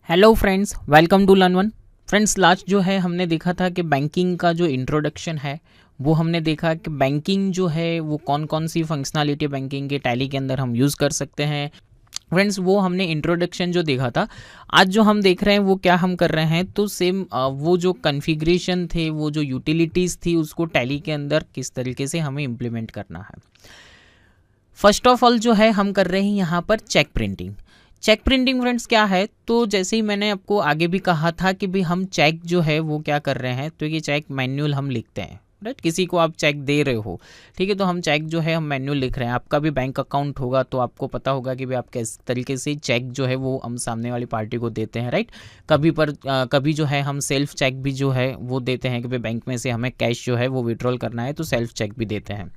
Hello friends, welcome to learn one. Friends, last जो है हमने देखा था कि बैंकिंग का जो इंट्रोडक्शन है वो हमने देखा कि बैंकिंग जो है वो कौन कौन सी फंक्शनलिटी बैंकिंग के टैली के अंदर हम यूज़ कर सकते हैं। फ्रेंड्स, वो हमने इंट्रोडक्शन जो देखा था। आज जो हम देख रहे हैं वो क्या हम कर रहे हैं, तो सेम वो जो कॉन्फ़िगरेशन थे, वो जो यूटिलिटीज़ थी, उसको टैली के अंदर किस तरीके से हमें इम्प्लीमेंट करना है। फर्स्ट ऑफ ऑल जो है हम कर रहे हैं यहाँ पर cheque printing. Cheque printing friends क्या है, तो जैसे ही मैंने आपको आगे भी कहा था कि भाई हम चेक जो है वो क्या कर रहे हैं, तो ये चेक मैन्युअल हम लिखते हैं, राइट। किसी को आप चेक दे रहे हो, ठीक है, तो हम चेक जो है हम मैन्युअल लिख रहे हैं। आपका भी बैंक अकाउंट होगा तो आपको पता होगा कि भाई आप किस तरीके से चेक जो है वो हम सामने वाली पार्टी को देते हैं, राइट। कभी जो है हम सेल्फ चेक भी जो है वो देते हैं कि भाई बैंक में से हमें कैश जो है वो विड्रॉल करना है, तो सेल्फ चेक भी देते हैं।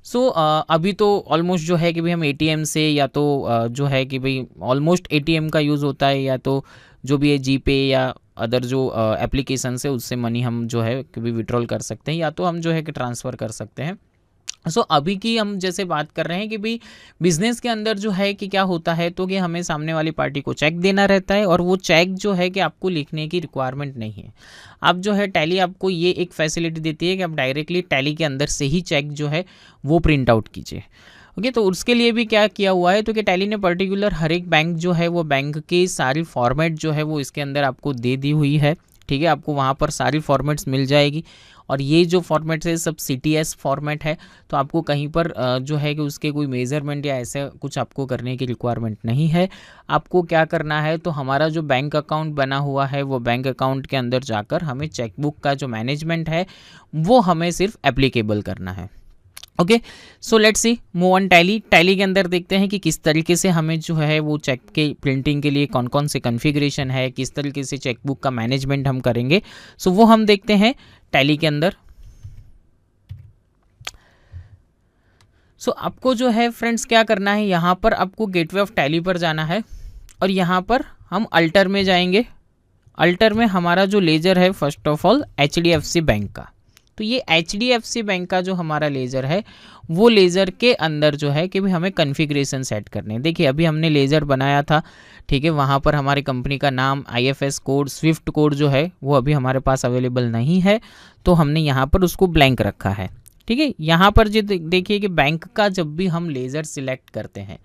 सो अभी तो ऑलमोस्ट जो है कि भाई हम एटीएम से, या तो जो है कि भाई ऑलमोस्ट एटीएम का यूज़ होता है, या तो जो भी है जीपे या अदर जो एप्लीकेशन है उससे मनी हम जो है कि भाई विड्रॉल कर सकते हैं, या तो हम जो है कि ट्रांसफ़र कर सकते हैं। सो अभी की हम जैसे बात कर रहे हैं कि भाई बिजनेस के अंदर जो है कि क्या होता है, तो कि हमें सामने वाली पार्टी को चेक देना रहता है, और वो चेक जो है कि आपको लिखने की रिक्वायरमेंट नहीं है। अब जो है टैली आपको ये एक फैसिलिटी देती है कि आप डायरेक्टली टैली के अंदर से ही चेक जो है वो प्रिंट आउट कीजिए। ओके, तो उसके लिए भी क्या किया हुआ है, तो कि टैली ने पर्टिकुलर हर एक बैंक जो है वो बैंक की सारी फॉर्मेट जो है वो इसके अंदर आपको दे दी हुई है, ठीक है। आपको वहाँ पर सारी फॉर्मेट्स मिल जाएगी, और ये जो फॉर्मेट्स है सब CTS फॉर्मेट है, तो आपको कहीं पर जो है कि उसके कोई मेज़रमेंट या ऐसे कुछ आपको करने की रिक्वायरमेंट नहीं है। आपको क्या करना है, तो हमारा जो बैंक अकाउंट बना हुआ है वो बैंक अकाउंट के अंदर जाकर हमें चेकबुक का जो मैनेजमेंट है वो हमें सिर्फ एप्लीकेबल करना है। Okay, so let's see move on tally. Tally के अंदर देखते हैं कि किस तरीके से हमें जो है वो चेक के प्रिंटिंग के लिए कौन कौन से कॉन्फ़िगरेशन है, किस तरीके से चेकबुक का मैनेजमेंट हम करेंगे। सो वो हम देखते हैं टैली के अंदर। सो आपको जो है फ्रेंड्स क्या करना है, यहाँ पर आपको गेटवे ऑफ टैली पर जाना है, और यहाँ पर हम अल्टर में जाएंगे। अल्टर में हमारा जो लेजर है first of all HDFC bank का, तो ये HDFC बैंक का जो हमारा लेज़र है वो लेज़र के अंदर जो है कि भी हमें कॉन्फ़िगरेशन सेट करने हैं। देखिए अभी हमने लेज़र बनाया था, ठीक है, वहाँ पर हमारी कंपनी का नाम, IFS कोड, स्विफ्ट कोड जो है वो अभी हमारे पास अवेलेबल नहीं है, तो हमने यहाँ पर उसको ब्लैंक रखा है, ठीक है। यहाँ पर जो देखिए कि बैंक का जब भी हम लेज़र सिलेक्ट करते हैं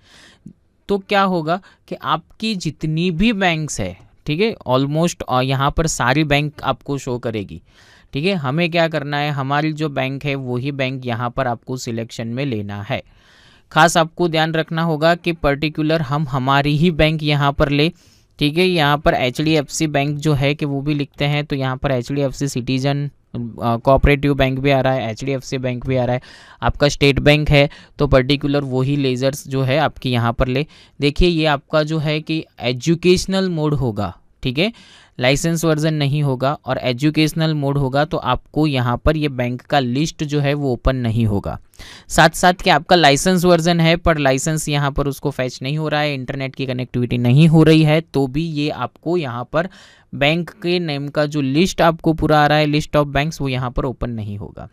तो क्या होगा कि आपकी जितनी भी बैंक्स है, ठीक है, ऑलमोस्ट यहाँ पर सारी बैंक आपको शो करेगी, ठीक है। हमें क्या करना है, हमारी जो बैंक है वही बैंक यहाँ पर आपको सिलेक्शन में लेना है। खास आपको ध्यान रखना होगा कि पर्टिकुलर हम हमारी ही बैंक यहाँ पर ले, ठीक है। यहाँ पर HDFC बैंक जो है कि वो भी लिखते हैं, तो यहाँ पर HDFC सिटीजन कोऑपरेटिव बैंक भी आ रहा है, HDFC बैंक भी आ रहा है। आपका स्टेट बैंक है तो पर्टिकुलर वही लेजर्स जो है आपकी यहाँ पर ले। देखिए ये आपका जो है कि एजुकेशनल मोड होगा, ठीक है, लाइसेंस वर्जन नहीं होगा, और एजुकेशनल मोड होगा तो आपको यहाँ पर ये बैंक का लिस्ट जो है वो ओपन नहीं होगा। साथ साथ कि आपका लाइसेंस वर्जन है पर लाइसेंस यहाँ पर उसको फैच नहीं हो रहा है, इंटरनेट की कनेक्टिविटी नहीं हो रही है, तो भी ये आपको यहाँ पर बैंक के नेम का जो लिस्ट आपको पूरा आ रहा है, लिस्ट ऑफ बैंक्स, वो यहाँ पर ओपन नहीं होगा,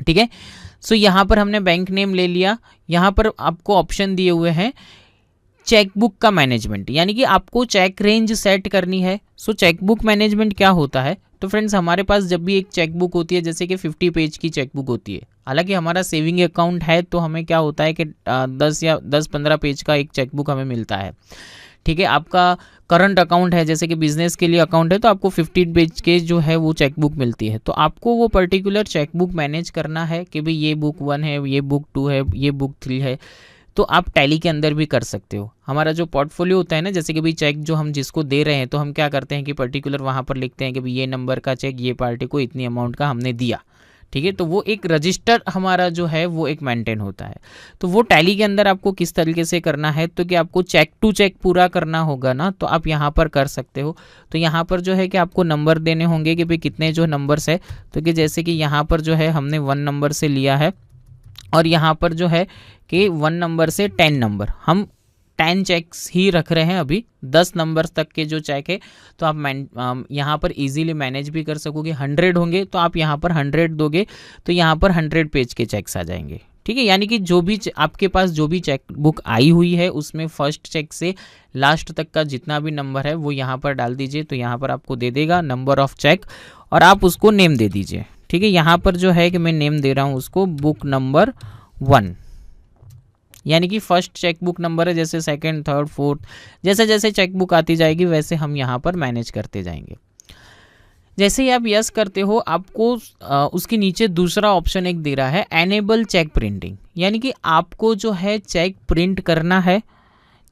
ठीक है। सो यहाँ पर हमने बैंक नेम ले लिया। यहाँ पर आपको ऑप्शन दिए हुए हैं चेकबुक का मैनेजमेंट, यानी कि आपको चेक रेंज सेट करनी है। सो चेकबुक मैनेजमेंट क्या होता है, तो फ्रेंड्स हमारे पास जब भी एक चेकबुक होती है, जैसे कि 50 पेज की चेकबुक होती है, हालांकि हमारा सेविंग अकाउंट है तो हमें क्या होता है कि 10-15 पेज का एक चेकबुक हमें मिलता है, ठीक है। आपका करंट अकाउंट है, जैसे कि बिजनेस के लिए अकाउंट है, तो आपको 15 पेज के जो है वो चेकबुक मिलती है। तो आपको वो पर्टिकुलर चेकबुक मैनेज करना है कि भाई ये बुक 1 है, ये बुक 2 है, ये बुक 3 है, तो आप टैली के अंदर भी कर सकते हो। हमारा जो पोर्टफोलियो होता है ना, जैसे कि भाई चेक जो हम जिसको दे रहे हैं, तो हम क्या करते हैं कि पर्टिकुलर वहाँ पर लिखते हैं कि भाई ये नंबर का चेक ये पार्टी को इतनी अमाउंट का हमने दिया, ठीक है। तो वो एक रजिस्टर हमारा जो है वो एक मेंटेन होता है। तो वो टैली के अंदर आपको किस तरीके से करना है, तो कि आपको चेक टू चेक पूरा करना होगा ना, तो आप यहाँ पर कर सकते हो। तो यहाँ पर जो है कि आपको नंबर देने होंगे कि भाई कितने जो नंबर्स है, तो कि जैसे कि यहाँ पर जो है हमने 1 नंबर से लिया है, और यहाँ पर जो है कि 1 नंबर से 10 नंबर, हम 10 चेक्स ही रख रहे हैं अभी, 10 नंबर तक के जो चेक है, तो आप यहाँ पर इजीली मैनेज भी कर सकोगे। 100 होंगे तो आप यहाँ पर 100 दोगे, तो यहाँ पर 100 पेज के चेक्स आ जाएंगे, ठीक है, यानी कि जो भी आपके पास जो भी चेक बुक आई हुई है उसमें फर्स्ट चेक से लास्ट तक का जितना भी नंबर है वो यहाँ पर डाल दीजिए। तो यहाँ पर आपको दे देगा नंबर ऑफ चेक और आप उसको नेम दे दीजिए। ठीक है, यहाँ पर जो है कि मैं नेम दे रहा हूँ उसको बुक नंबर 1, यानी कि फर्स्ट चेक बुक नंबर है, जैसे सेकंड, थर्ड, फोर्थ, जैसे जैसे चेक बुक आती जाएगी वैसे हम यहाँ पर मैनेज करते जाएंगे। जैसे ही आप यस करते हो आपको उसके नीचे दूसरा ऑप्शन एक दे रहा है एनेबल चेक प्रिंटिंग, यानी कि आपको जो है चेक प्रिंट करना है।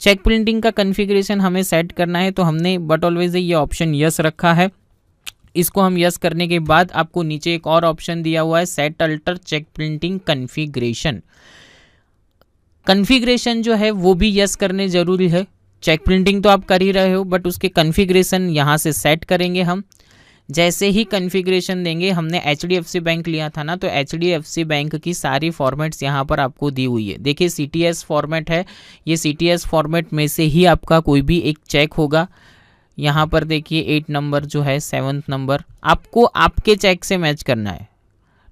चेक प्रिंटिंग का कॉन्फ़िगरेशन हमें सेट करना है, तो हमने बट ऑलवेज ये ऑप्शन यस रखा है। इसको हम यस करने के बाद आपको नीचे एक और ऑप्शन दिया हुआ है set alter cheque printing configuration. Configuration जो है वो भी यस करने ज़रूरी है। चेक प्रिंटिंग तो आप कर ही रहे हो बट उसके कॉन्फ़िगरेशन यहाँ से सेट करेंगे हम। जैसे ही कॉन्फ़िगरेशन देंगे, हमने HDFC बैंक लिया था ना, तो HDFC बैंक की सारी फॉर्मेट्स यहाँ पर आपको दी हुई है। देखिए CTS फॉर्मेट है, ये CTS फॉर्मेट में से ही आपका कोई भी एक चेक होगा। यहाँ पर देखिए 8 नंबर जो है 7th नंबर आपको आपके चेक से मैच करना है।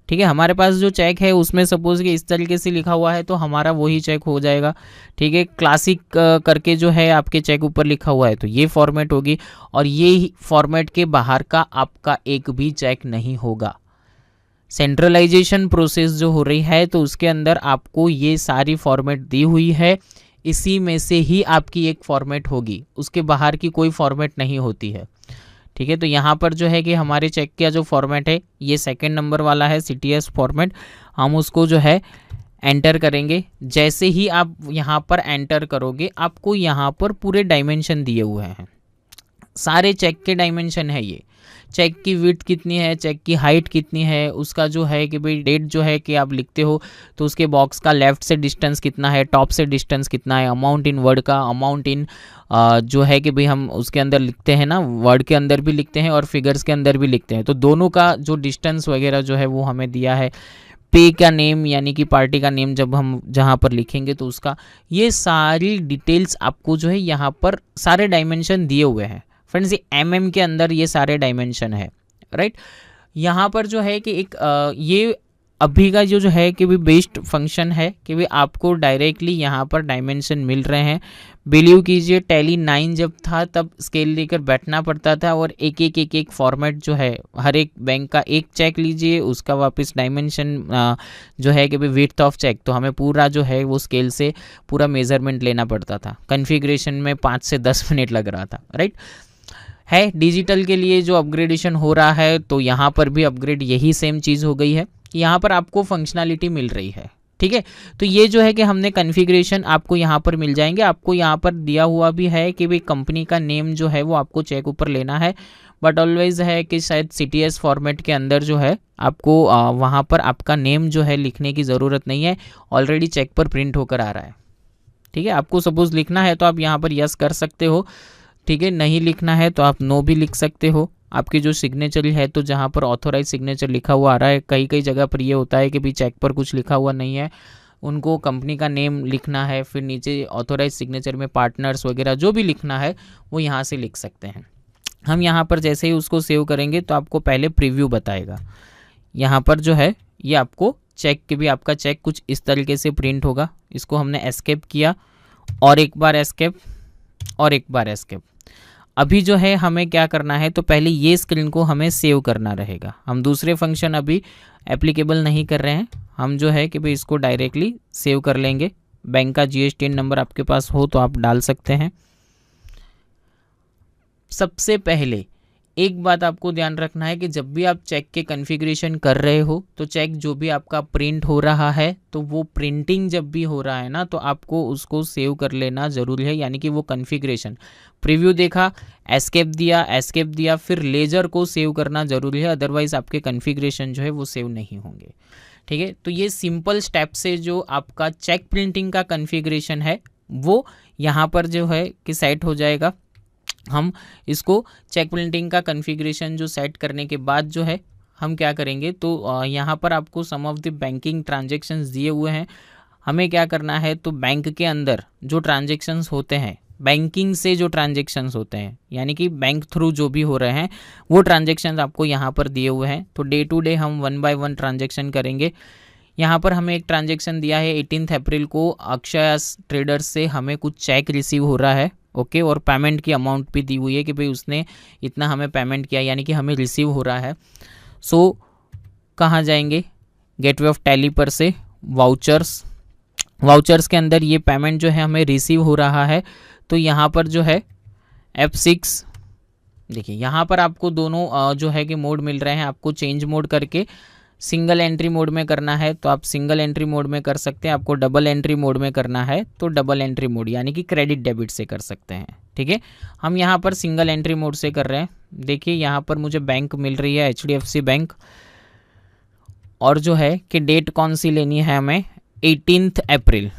ठीक है, हमारे पास जो चेक है उसमें सपोज कि इस तरीके से लिखा हुआ है तो हमारा वही चेक हो जाएगा। ठीक है, क्लासिक करके जो है आपके चेक ऊपर लिखा हुआ है तो ये फॉर्मेट होगी, और ये फॉर्मेट के बाहर का आपका एक भी चेक नहीं होगा। सेंट्रलाइजेशन प्रोसेस जो हो रही है तो उसके अंदर आपको ये सारी फॉर्मेट दी हुई है, इसी में से ही आपकी एक फॉर्मेट होगी, उसके बाहर की कोई फॉर्मेट नहीं होती है। ठीक है, तो यहाँ पर जो है कि हमारे चेक का जो फॉर्मेट है ये सेकंड नंबर वाला है CTS फॉर्मेट, हम उसको जो है एंटर करेंगे। जैसे ही आप यहाँ पर एंटर करोगे आपको यहाँ पर पूरे डायमेंशन दिए हुए हैं, सारे चेक के डायमेंशन है। ये चेक की विड्थ कितनी है, चेक की हाइट कितनी है, उसका जो है कि भाई डेट जो है कि आप लिखते हो तो उसके बॉक्स का लेफ्ट से डिस्टेंस कितना है, टॉप से डिस्टेंस कितना है, अमाउंट इन वर्ड का, अमाउंट इन जो है कि भाई हम उसके अंदर लिखते हैं ना, वर्ड के अंदर भी लिखते हैं और फिगर्स के अंदर भी लिखते हैं, तो दोनों का जो डिस्टेंस वगैरह जो है वो हमें दिया है। पे का नेम यानी कि पार्टी का नेम जब हम जहाँ पर लिखेंगे तो उसका, ये सारी डिटेल्स आपको जो है यहाँ पर सारे डायमेंशन दिए हुए हैं। फ्रेंड्स ये MM के अंदर ये सारे डायमेंशन है, राइट। यहाँ पर जो है कि एक ये अभी का जो है कि भी बेस्ट फंक्शन है कि भी आपको डायरेक्टली यहाँ पर डायमेंशन मिल रहे हैं। बिलीव कीजिए टैली 9 जब था तब स्केल लेकर बैठना पड़ता था और एक फॉर्मेट जो है हर एक बैंक का एक चेक लीजिए, उसका वापस डायमेंशन जो है कि भाई विड्थ ऑफ चेक, तो हमें पूरा जो है वो स्केल से पूरा मेजरमेंट लेना पड़ता था। कॉन्फ़िगरेशन में 5 से 10 मिनट लग रहा था, राइट। है डिजिटल के लिए जो अपग्रेडेशन हो रहा है तो यहाँ पर भी अपग्रेड यही सेम चीज़ हो गई है, यहाँ पर आपको फंक्शनलिटी मिल रही है। ठीक है, तो ये जो है कि हमने कॉन्फ़िगरेशन आपको यहाँ पर मिल जाएंगे। आपको यहाँ पर दिया हुआ भी है कि भाई कंपनी का नेम जो है वो आपको चेक ऊपर लेना है, बट ऑलवेज है कि शायद CTS फॉर्मेट के अंदर जो है आपको वहाँ पर आपका नेम जो है लिखने की ज़रूरत नहीं है, ऑलरेडी चेक पर प्रिंट होकर आ रहा है। ठीक है, आपको सपोज़ लिखना है तो आप यहाँ पर यस कर सकते हो। ठीक है, नहीं लिखना है तो आप नो भी लिख सकते हो। आपकी जो सिग्नेचर है तो जहाँ पर ऑथोराइज सिग्नेचर लिखा हुआ आ रहा है, कई कई जगह पर ये होता है कि भी चेक पर कुछ लिखा हुआ नहीं है, उनको कंपनी का नेम लिखना है, फिर नीचे ऑथोराइज सिग्नेचर में पार्टनर्स वगैरह जो भी लिखना है वो यहाँ से लिख सकते हैं। हम यहाँ पर जैसे ही उसको सेव करेंगे तो आपको पहले प्रीव्यू बताएगा। यहाँ पर जो है ये आपको चेक के भी आपका चेक कुछ इस तरीके से प्रिंट होगा। इसको हमने एस्केप किया और एक बार एस्केप और एक बार एस्केप। अभी जो है हमें क्या करना है, तो पहले ये स्क्रीन को हमें सेव करना रहेगा। हम दूसरे फंक्शन अभी एप्लीकेबल नहीं कर रहे हैं, हम जो है कि भाई इसको डायरेक्टली सेव कर लेंगे। बैंक का GSTN नंबर आपके पास हो तो आप डाल सकते हैं। सबसे पहले एक बात आपको ध्यान रखना है कि जब भी आप चेक के कॉन्फ़िगरेशन कर रहे हो तो चेक जो भी आपका प्रिंट हो रहा है तो वो प्रिंटिंग जब भी हो रहा है ना तो आपको उसको सेव कर लेना ज़रूरी है, यानी कि वो कॉन्फ़िगरेशन प्रीव्यू देखा, एस्केप दिया फिर लेजर को सेव करना ज़रूरी है, अदरवाइज़ आपके कॉन्फ़िगरेशन जो है वो सेव नहीं होंगे। ठीक है, तो ये सिंपल स्टेप से जो आपका चेक प्रिंटिंग का कॉन्फ़िगरेशन है वो यहाँ पर जो है कि सेट हो जाएगा। हम इसको चेक प्रिंटिंग का कॉन्फ़िगरेशन जो सेट करने के बाद जो है हम क्या करेंगे, तो यहाँ पर आपको सम ऑफ द बैंकिंग ट्रांजैक्शंस दिए हुए हैं। हमें क्या करना है, तो बैंक के अंदर जो ट्रांजैक्शंस होते हैं, बैंकिंग से जो ट्रांजैक्शंस होते हैं यानी कि बैंक थ्रू जो भी हो रहे हैं वो ट्रांजैक्शंस आपको यहाँ पर दिए हुए हैं। तो डे टू डे हम 1 बाय 1 ट्रांजैक्शन करेंगे। यहाँ पर हमें एक ट्रांजैक्शन दिया है 18 अप्रैल को अक्षय ट्रेडर्स से हमें कुछ चेक रिसीव हो रहा है, ओके, और पेमेंट की अमाउंट भी दी हुई है कि भाई उसने इतना हमें पेमेंट किया, यानी कि हमें रिसीव हो रहा है। सो कहाँ जाएंगे, गेटवे ऑफ टैली पर से वाउचर्स, वाउचर्स के अंदर ये पेमेंट जो है हमें रिसीव हो रहा है। तो यहाँ पर जो है F6, देखिए यहाँ पर आपको दोनों जो है कि मोड मिल रहे हैं, आपको चेंज मोड करके सिंगल एंट्री मोड में करना है तो आप सिंगल एंट्री मोड में कर सकते हैं, आपको डबल एंट्री मोड में करना है तो डबल एंट्री मोड यानी कि क्रेडिट डेबिट से कर सकते हैं, ठीक है। हम यहाँ पर सिंगल एंट्री मोड से कर रहे हैं। देखिए यहाँ पर मुझे बैंक मिल रही है HDFC बैंक, और जो है कि डेट कौन सी लेनी है हमें 18 अप्रैल,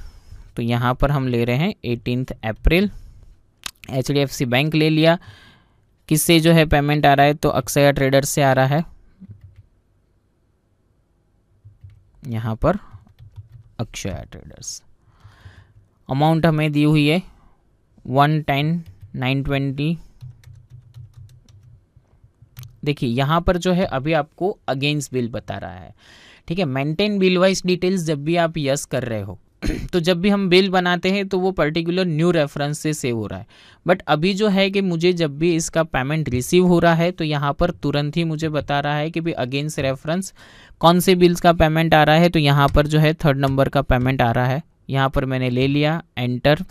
तो यहाँ पर हम ले रहे हैं 18 अप्रैल। HDFC बैंक ले लिया। किससे जो है पेमेंट आ रहा है, तो अक्षय ट्रेडर्स से आ रहा है, यहाँ पर अक्षय ट्रेडर्स। अमाउंट हमें दी हुई है 110,920। देखिए यहाँ पर जो है अभी आपको अगेंस्ट बिल बता रहा है, ठीक है। मेंटेन बिल वाइज डिटेल्स जब भी आप यस कर रहे हो तो जब भी हम बिल बनाते हैं तो वो पर्टिकुलर न्यू रेफरेंस से सेव हो रहा है। बट अभी जो है कि मुझे जब भी इसका पेमेंट रिसीव हो रहा है तो यहाँ पर तुरंत ही मुझे बता रहा है कि भाई अगेंस्ट रेफरेंस कौन से बिल्स का पेमेंट आ रहा है। तो यहाँ पर जो है 3rd नंबर का पेमेंट आ रहा है, यहाँ पर मैंने ले लिया, एंटर।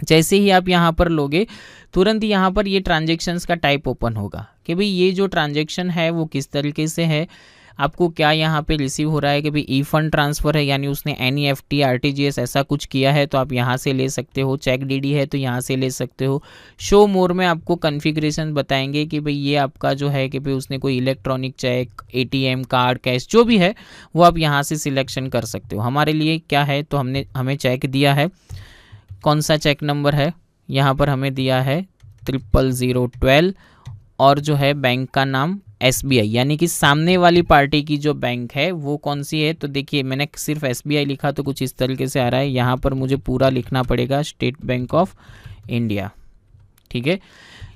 जैसे ही आप यहाँ पर लोगे तुरंत यहाँ पर ये ट्रांजेक्शन्स का टाइप ओपन होगा कि भाई ये जो ट्रांजेक्शन है वो किस तरीके से है, आपको क्या यहाँ पे रिसीव हो रहा है कि भाई ई फंड ट्रांसफ़र है, यानी उसने NEFT RTGS ऐसा कुछ किया है तो आप यहाँ से ले सकते हो, चेक DD है तो यहाँ से ले सकते हो। शो मोर में आपको कॉन्फ़िगरेशन बताएंगे कि भाई ये आपका जो है कि भाई उसने कोई electronic cheque, ATM card, cash जो भी है वो आप यहाँ से सिलेक्शन कर सकते हो। हमारे लिए क्या है, तो हमें चेक दिया है, कौन सा चेक नंबर है, यहाँ पर हमें दिया है 00012, और जो है बैंक का नाम SBI, यानी कि सामने वाली पार्टी की जो बैंक है वो कौन सी है। तो देखिए मैंने सिर्फ SBI लिखा तो कुछ इस तरीके से आ रहा है, यहाँ पर मुझे पूरा लिखना पड़ेगा स्टेट बैंक ऑफ इंडिया, ठीक है।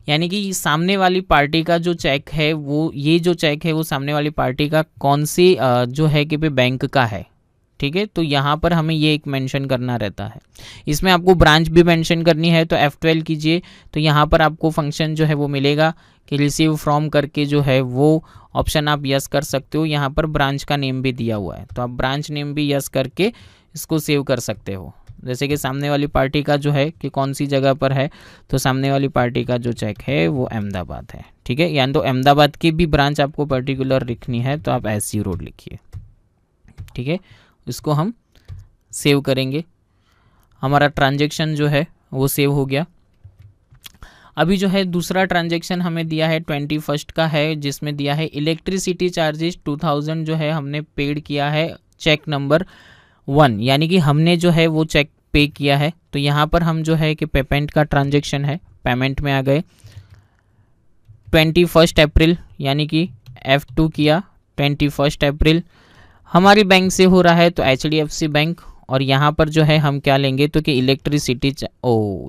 यानी कि सामने वाली पार्टी का जो चेक है वो, ये जो चेक है वो सामने वाली पार्टी का कौन सी जो है कि भाई बैंक का है, ठीक है। तो यहाँ पर हमें ये एक मेंशन करना रहता है। इसमें आपको ब्रांच भी मेंशन करनी है तो F12 कीजिए, तो यहाँ पर आपको फंक्शन जो है वो मिलेगा कि रिसीव फ्रॉम करके जो है वो ऑप्शन आप यस कर सकते हो। यहाँ पर ब्रांच का नेम भी दिया हुआ है तो आप ब्रांच नेम भी यस करके इसको सेव कर सकते हो। जैसे कि सामने वाली पार्टी का जो है कि कौन सी जगह पर है, तो सामने वाली पार्टी का जो चेक है वो अहमदाबाद है, ठीक है। यानी तो अहमदाबाद की भी ब्रांच आपको पर्टिकुलर लिखनी है तो आप SC रोड लिखिए, ठीक है। इसको हम सेव करेंगे, हमारा ट्रांजैक्शन जो है वो सेव हो गया। अभी जो है दूसरा ट्रांजैक्शन हमें दिया है 21 का है, जिसमें दिया है इलेक्ट्रिसिटी चार्जेस 2000 जो है हमने पेड किया है चेक नंबर 1, यानी कि हमने जो है वो चेक पे किया है। तो यहाँ पर हम जो है कि पेमेंट का ट्रांजैक्शन है, पेमेंट में आ गए 21 अप्रैल, यानी कि F2 किया 21 अप्रैल, हमारी बैंक से हो रहा है तो HDFC बैंक। और यहाँ पर जो है हम क्या लेंगे, तो कि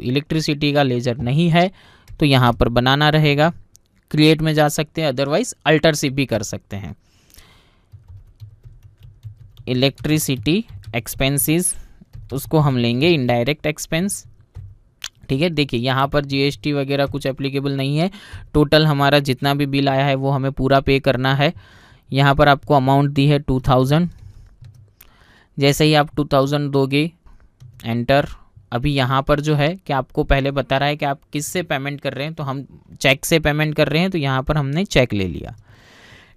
इलेक्ट्रिसिटी का लेजर नहीं है तो यहाँ पर बनाना रहेगा, क्रिएट में जा सकते हैं, अदरवाइज अल्टर से भी कर सकते हैं। इलेक्ट्रिसिटी एक्सपेंसेस उसको हम लेंगे इनडायरेक्ट एक्सपेंस, ठीक है। देखिए यहाँ पर GST वगैरह कुछ एप्लीकेबल नहीं है, टोटल हमारा जितना भी बिल आया है वो हमें पूरा पे करना है। यहाँ पर आपको अमाउंट दी है 2000, जैसे ही आप 2000 दोगे एंटर। अभी यहाँ पर जो है कि आपको पहले बता रहा है कि आप किससे पेमेंट कर रहे हैं, तो हम चेक से पेमेंट कर रहे हैं तो यहाँ पर हमने चेक ले लिया,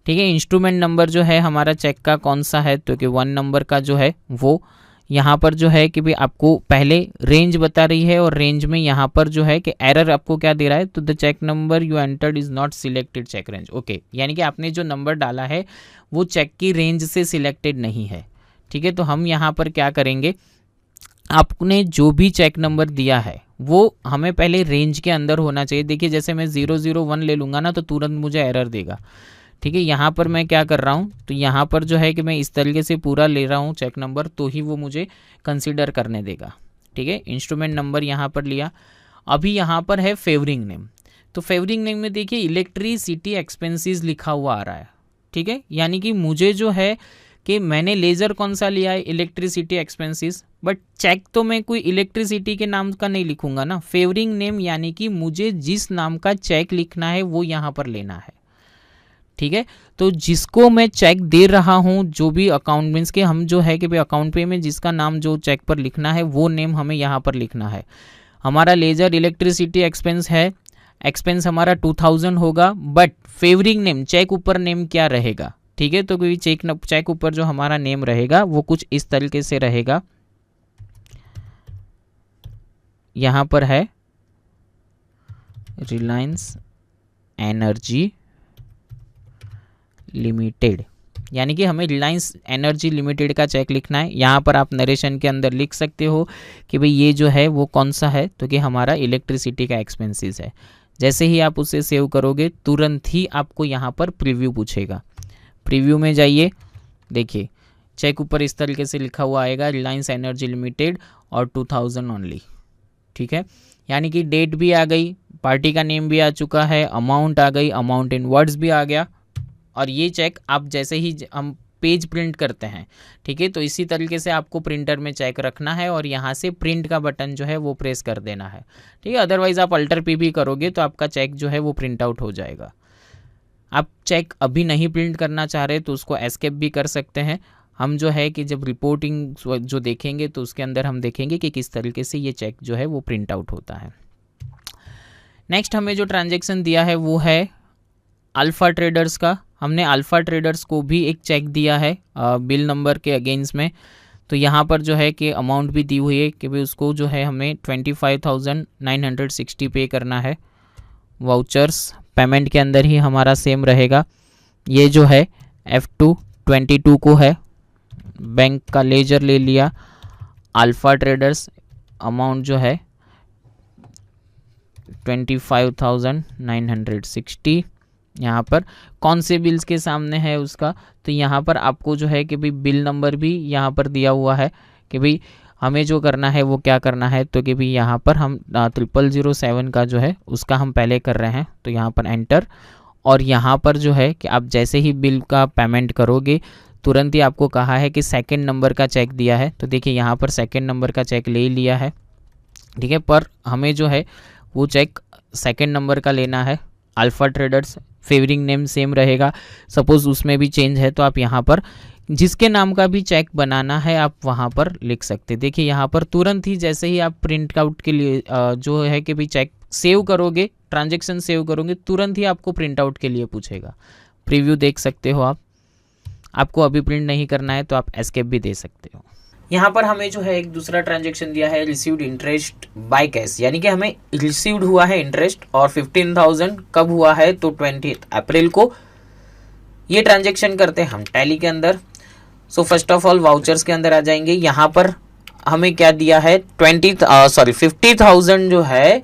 ठीक है। इंस्ट्रूमेंट नंबर जो है हमारा चेक का कौन सा है, तो कि 1 नंबर का जो है वो यहाँ पर जो है कि भाई आपको पहले रेंज बता रही है, और रेंज में यहाँ पर जो है कि एरर आपको क्या दे रहा है, तो the cheque number you entered is not selected cheque range, okay. यानी कि आपने जो नंबर डाला है वो चेक की रेंज से सिलेक्टेड नहीं है, ठीक है। तो हम यहाँ पर क्या करेंगे, आपने जो भी चेक नंबर दिया है वो हमें पहले रेंज के अंदर होना चाहिए। देखिए जैसे मैं 001 ले लूँगा ना तो तुरंत मुझे एरर देगा, ठीक है। यहाँ पर मैं क्या कर रहा हूँ, तो यहाँ पर जो है कि मैं इस तरीके से पूरा ले रहा हूँ चेक नंबर, तो ही वो मुझे कंसीडर करने देगा, ठीक है। इंस्ट्रूमेंट नंबर यहाँ पर लिया। अभी यहाँ पर है फेवरिंग नेम, तो फेवरिंग नेम में देखिए इलेक्ट्रिसिटी एक्सपेंसेस लिखा हुआ आ रहा है, ठीक है। यानी कि मुझे जो है कि मैंने लेज़र कौन सा लिया है, इलेक्ट्रिसिटी एक्सपेंसेस, बट चेक तो मैं कोई इलेक्ट्रिसिटी के नाम का नहीं लिखूंगा ना। फेवरिंग नेम यानी कि मुझे जिस नाम का चेक लिखना है वो यहाँ पर लेना है, ठीक है। तो जिसको मैं चेक दे रहा हूँ, जो भी अकाउंट मीन्स के हम जो है कि भाई अकाउंट पे में जिसका नाम जो चेक पर लिखना है वो नेम हमें यहाँ पर लिखना है। हमारा लेजर इलेक्ट्रिसिटी एक्सपेंस है, एक्सपेंस हमारा 2000 होगा, बट फेवरिंग नेम चेक ऊपर नेम क्या रहेगा, ठीक है। तो कोई चेक ऊपर जो हमारा नेम रहेगा वो कुछ इस तरीके से रहेगा। यहाँ पर है रिलायंस एनर्जी लिमिटेड, यानी कि हमें रिलायंस एनर्जी लिमिटेड का चेक लिखना है। यहाँ पर आप नरेशन के अंदर लिख सकते हो कि भाई ये जो है वो कौन सा है, तो कि हमारा इलेक्ट्रिसिटी का एक्सपेंसेस है। जैसे ही आप उसे सेव करोगे तुरंत ही आपको यहाँ पर प्रीव्यू पूछेगा। प्रीव्यू में जाइए, देखिए चेक ऊपर इस तरीके से लिखा हुआ आएगा रिलायंस एनर्जी लिमिटेड और 2000 ओनली, ठीक है। यानी कि डेट भी आ गई, पार्टी का नेम भी आ चुका है, अमाउंट आ गई, अमाउंट इन वर्ड्स भी आ गया। और ये चेक आप जैसे ही हम पेज प्रिंट करते हैं, ठीक है, तो इसी तरीके से आपको प्रिंटर में चेक रखना है और यहाँ से प्रिंट का बटन जो है वो प्रेस कर देना है, ठीक है। अदरवाइज़ आप अल्टर पी भी करोगे तो आपका चेक जो है वो प्रिंट आउट हो जाएगा। आप चेक अभी नहीं प्रिंट करना चाह रहे तो उसको एस्केप भी कर सकते हैं। हम जो है कि जब रिपोर्टिंग जो देखेंगे तो उसके अंदर हम देखेंगे कि किस तरीके से ये चेक जो है वो प्रिंट आउट होता है। नेक्स्ट हमें जो ट्रांजैक्शन दिया है वो है अल्फ़ा ट्रेडर्स का। हमने अल्फ़ा ट्रेडर्स को भी एक चेक दिया है बिल नंबर के अगेंस्ट में। तो यहाँ पर जो है कि अमाउंट भी दी हुई है कि भाई उसको जो है हमें 25,960 पे करना है। वाउचर्स पेमेंट के अंदर ही हमारा सेम रहेगा। ये जो है F2 22 को है, बैंक का लेजर ले लिया। अल्फ़ा ट्रेडर्स अमाउंट जो है 25,960 यहाँ पर कौन से बिल्स के सामने है उसका, तो यहाँ पर आपको जो है कि भाई बिल नंबर भी यहाँ पर दिया हुआ है कि भाई हमें जो करना है वो क्या करना है। तो कि भाई यहाँ पर हम 0007 का जो है उसका हम पहले कर रहे हैं, तो यहाँ पर एंटर। और यहाँ पर जो है कि आप जैसे ही बिल का पेमेंट करोगे तुरंत ही आपको कहा है कि सेकंड नंबर का चेक दिया है। तो देखिए यहाँ पर सेकंड नंबर का चेक ले लिया है, ठीक है, पर हमें जो है वो चेक सेकंड नंबर का लेना है। Alpha traders favouring name same रहेगा, सपोज़ उसमें भी चेंज है तो आप यहाँ पर जिसके नाम का भी चेक बनाना है आप वहाँ पर लिख सकते। देखिए यहाँ पर तुरंत ही जैसे ही आप प्रिंट आउट के लिए जो है कि भाई चेक सेव करोगे, ट्रांजैक्शन सेव करोगे, तुरंत ही आपको प्रिंट आउट के लिए पूछेगा। प्रीव्यू देख सकते हो आप। आपको अभी प्रिंट नहीं करना है तो आप एस्केप भी दे सकते हो। यहाँ पर हमें जो है एक दूसरा ट्रांजैक्शन दिया है रिसीव्ड इंटरेस्ट बाय कैश, यानी कि हमें रिसीव्ड हुआ है इंटरेस्ट और 15,000 कब हुआ है, तो 20 अप्रैल को। ये ट्रांजैक्शन करते हैं हम टैली के अंदर। So first of all vouchers के अंदर आ जाएंगे। यहाँ पर हमें क्या दिया है 50,000 जो है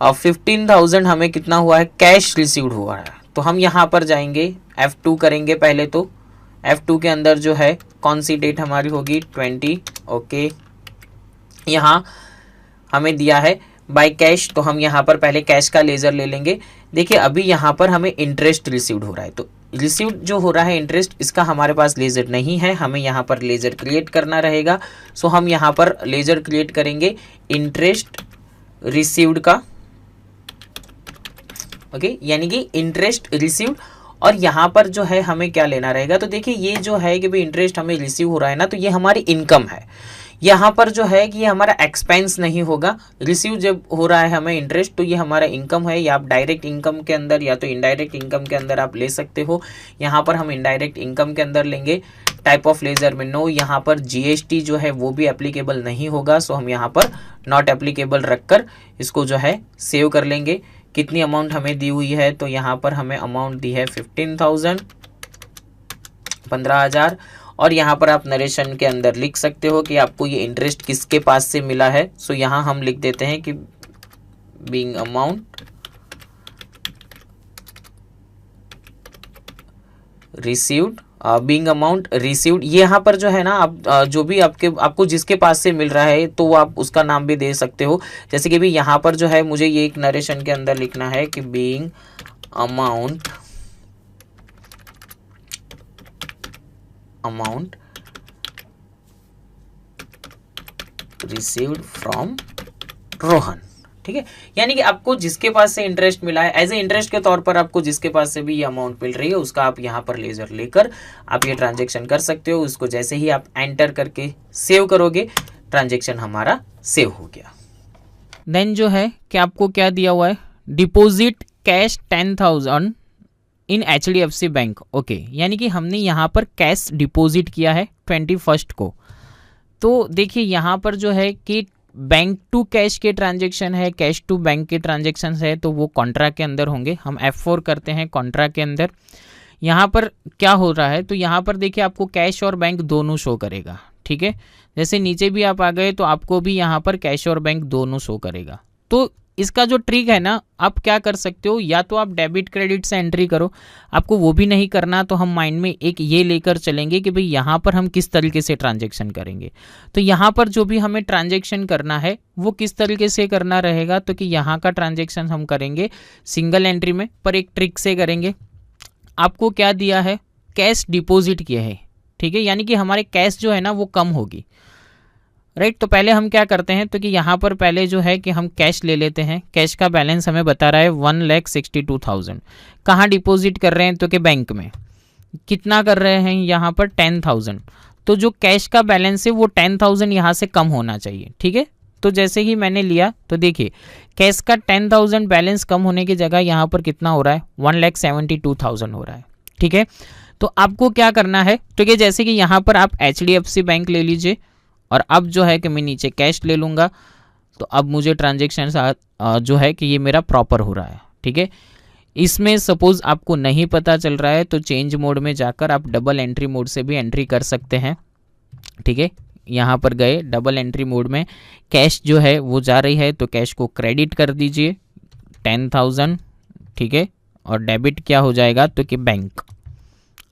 15,000 हमें कितना हुआ है, कैश रिसीव्ड हुआ है। तो हम यहाँ पर जाएंगे F2 करेंगे पहले। तो F2 के अंदर जो है कौन सी डेट हमारी होगी 20, ओके। यहाँ हमें दिया है बाय कैश, तो हम यहाँ पर पहले कैश का लेजर ले लेंगे। देखिए अभी यहाँ पर हमें इंटरेस्ट रिसीव्ड हो रहा है, तो रिसीव्ड जो हो रहा है इंटरेस्ट, इसका हमारे पास लेजर नहीं है, हमें यहाँ पर लेजर क्रिएट करना रहेगा। सो हम यहाँ पर लेजर क्रिएट करेंगे इंटरेस्ट रिसीव्ड का, ओके, यानी कि इंटरेस्ट रिसीव्ड। और यहाँ पर जो है हमें क्या लेना रहेगा, तो देखिए ये जो है कि भाई इंटरेस्ट हमें रिसीव हो रहा है ना, तो ये हमारी इनकम है। यहाँ पर जो है कि ये हमारा एक्सपेंस नहीं होगा। रिसीव जब हो रहा है हमें इंटरेस्ट तो ये हमारा इनकम है, या आप डायरेक्ट इनकम के अंदर या तो इनडायरेक्ट इनकम के अंदर आप ले सकते हो। यहाँ पर हम इनडायरेक्ट इनकम के अंदर लेंगे। टाइप ऑफ लेजर में नो, यहाँ पर GST जो है वो भी एप्लीकेबल नहीं होगा। सो हम यहाँ पर नॉट एप्लीकेबल रखकर इसको जो है सेव कर लेंगे। कितनी अमाउंट हमें दी हुई है, तो यहाँ पर हमें अमाउंट दी है 15,000, 15,000। और यहाँ पर आप नरेशन के अंदर लिख सकते हो कि आपको ये इंटरेस्ट किसके पास से मिला है। सो यहाँ हम लिख देते हैं कि being amount received, being amount received. यहाँ पर जो है ना आप जो भी आपको जिसके पास से मिल रहा है तो वो आप उसका नाम भी दे सकते हो। जैसे कि भी यहाँ पर जो है मुझे ये एक नरेशन के अंदर लिखना है कि being amount amount received from Rohan. ठीक है, यानी कि आपको जिसके पास से इंटरेस्ट मिला है एज ए इंटरेस्ट के तौर पर आपको जिसके पास से भी ये अमाउंट मिल रही है उसका आप यहाँ पर लेजर लेकर आप ये ट्रांजेक्शन कर सकते हो। उसको जैसे ही आप एंटर करके सेव करोगे ट्रांजेक्शन हमारा सेव हो गया। देन जो है कि आपको क्या दिया हुआ है, डिपॉजिट कैश 10,000 इन HDFC बैंक। ओके, यानी कि हमने यहाँ पर कैश डिपॉजिट किया है 21 को। तो देखिए यहाँ पर जो है कि बैंक टू कैश के ट्रांजेक्शन है, कैश टू बैंक के ट्रांजेक्शन है, तो वो कॉन्ट्रा के अंदर होंगे। हम F4 करते हैं कॉन्ट्रा के अंदर। यहाँ पर क्या हो रहा है, तो यहाँ पर देखिए आपको कैश और बैंक दोनों शो करेगा। ठीक है, जैसे नीचे भी आप आ गए तो आपको भी यहाँ पर कैश और बैंक दोनों शो करेगा। तो इसका जो ट्रिक है ना, आप क्या कर सकते हो, या तो आप डेबिट क्रेडिट से एंट्री करो, आपको वो भी नहीं करना तो हम माइंड में एक ये लेकर चलेंगे कि भाई यहाँ पर हम किस तरीके से ट्रांजैक्शन करेंगे। तो यहाँ पर जो भी हमें ट्रांजैक्शन करना है वो किस तरीके से करना रहेगा, तो कि यहाँ का ट्रांजैक्शन हम करेंगे सिंगल एंट्री में, पर एक ट्रिक से करेंगे। आपको क्या दिया है, कैश डिपॉजिट किया है। ठीक है, यानी कि हमारे कैश जो है ना वो कम होगी। राइट, तो पहले हम क्या करते हैं, तो कि यहाँ पर पहले जो है कि हम कैश ले लेते हैं। कैश का बैलेंस हमें बता रहा है 1,62,000। कहाँ डिपॉजिट कर रहे हैं, तो कि बैंक में। कितना कर रहे हैं यहाँ पर 10,000। तो जो कैश का बैलेंस है वो 10,000 यहाँ से कम होना चाहिए। ठीक है, तो जैसे ही मैंने लिया तो देखिए कैश का 10,000 बैलेंस कम होने की जगह यहाँ पर कितना हो रहा है, 1,72,000 हो रहा है। ठीक है, तो आपको क्या करना है, तो कि जैसे कि यहाँ पर आप HDFC बैंक ले लीजिए और अब जो है कि मैं नीचे कैश ले लूँगा, तो अब मुझे ट्रांजेक्शन जो है कि ये मेरा प्रॉपर हो रहा है। ठीक है, इसमें सपोज़ आपको नहीं पता चल रहा है तो चेंज मोड में जाकर आप डबल एंट्री मोड से भी एंट्री कर सकते हैं। ठीक है, यहाँ पर गए डबल एंट्री मोड में, कैश जो है वो जा रही है तो कैश को क्रेडिट कर दीजिए 10,000। ठीक है, और डेबिट क्या हो जाएगा, तो कि बैंक।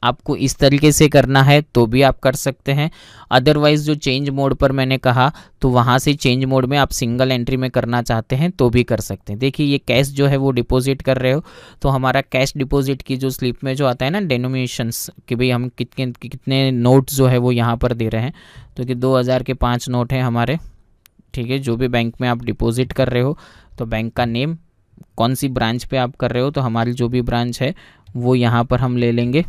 आपको इस तरीके से करना है तो भी आप कर सकते हैं। अदरवाइज़ जो चेंज मोड पर मैंने कहा तो वहाँ से चेंज मोड में आप सिंगल एंट्री में करना चाहते हैं तो भी कर सकते हैं। देखिए ये कैश जो है वो डिपॉजिट कर रहे हो तो हमारा कैश डिपॉजिट की जो स्लिप में जो आता है ना डेनोमिनेशंस कि भाई हम कितने कितने नोट्स जो है वो यहाँ पर दे रहे हैं, तो कि 2,000 के 5 नोट हैं हमारे। ठीक है, जो भी बैंक में आप डिपॉजिट कर रहे हो तो बैंक का नेम, कौन सी ब्रांच पे आप कर रहे हो, तो हमारी जो भी ब्रांच है वो यहाँ पर हम ले लेंगे।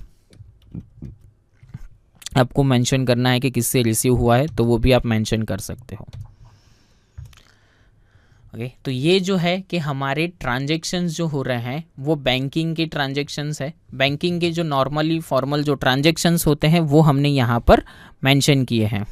आपको मेंशन करना है कि किससे रिसीव हुआ है तो वो भी आप मेंशन कर सकते हो। ओके, तो ये जो है कि हमारे ट्रांजैक्शंस जो हो रहे हैं वो बैंकिंग के ट्रांजैक्शंस है। बैंकिंग के जो नॉर्मली फॉर्मल जो ट्रांजैक्शंस होते हैं वो हमने यहाँ पर मेंशन किए हैं।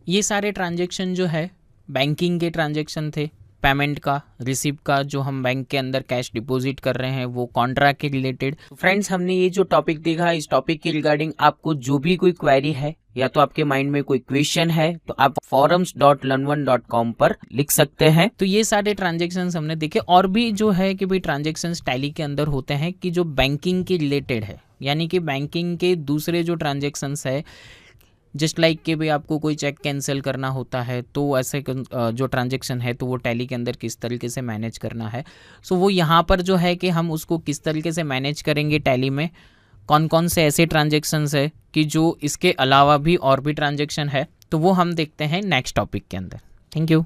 ये सारे ट्रांजैक्शन जो है बैंकिंग के ट्रांजैक्शन थे। पेमेंट का, रिसीव का, जो हम बैंक के अंदर कैश डिपॉजिट कर रहे हैं वो कॉन्ट्रैक्ट के रिलेटेड। फ्रेंड्स, हमने ये जो टॉपिक देखा, इस टॉपिक के रिगार्डिंग आपको जो भी कोई क्वेरी है या तो आपके माइंड में कोई क्वेश्चन है तो आप forums.learn1.com पर लिख सकते हैं। तो ये सारे ट्रांजेक्शन्स हमने देखे। और भी जो है कि भाई ट्रांजेक्शन्स टैली के अंदर होते हैं कि जो बैंकिंग के रिलेटेड है, यानी कि बैंकिंग के दूसरे जो ट्रांजेक्शन्स है, जस्ट लाइक कि भाई आपको कोई चेक कैंसिल करना होता है तो ऐसे जो ट्रांजैक्शन है तो वो टैली के अंदर किस तरीके से मैनेज करना है। सो वो यहाँ पर जो है कि हम उसको किस तरीके से मैनेज करेंगे टैली में, कौन कौन से ऐसे ट्रांजैक्शंस है कि जो इसके अलावा भी और भी ट्रांजैक्शन है, तो वो हम देखते हैं नेक्स्ट टॉपिक के अंदर। Thank you.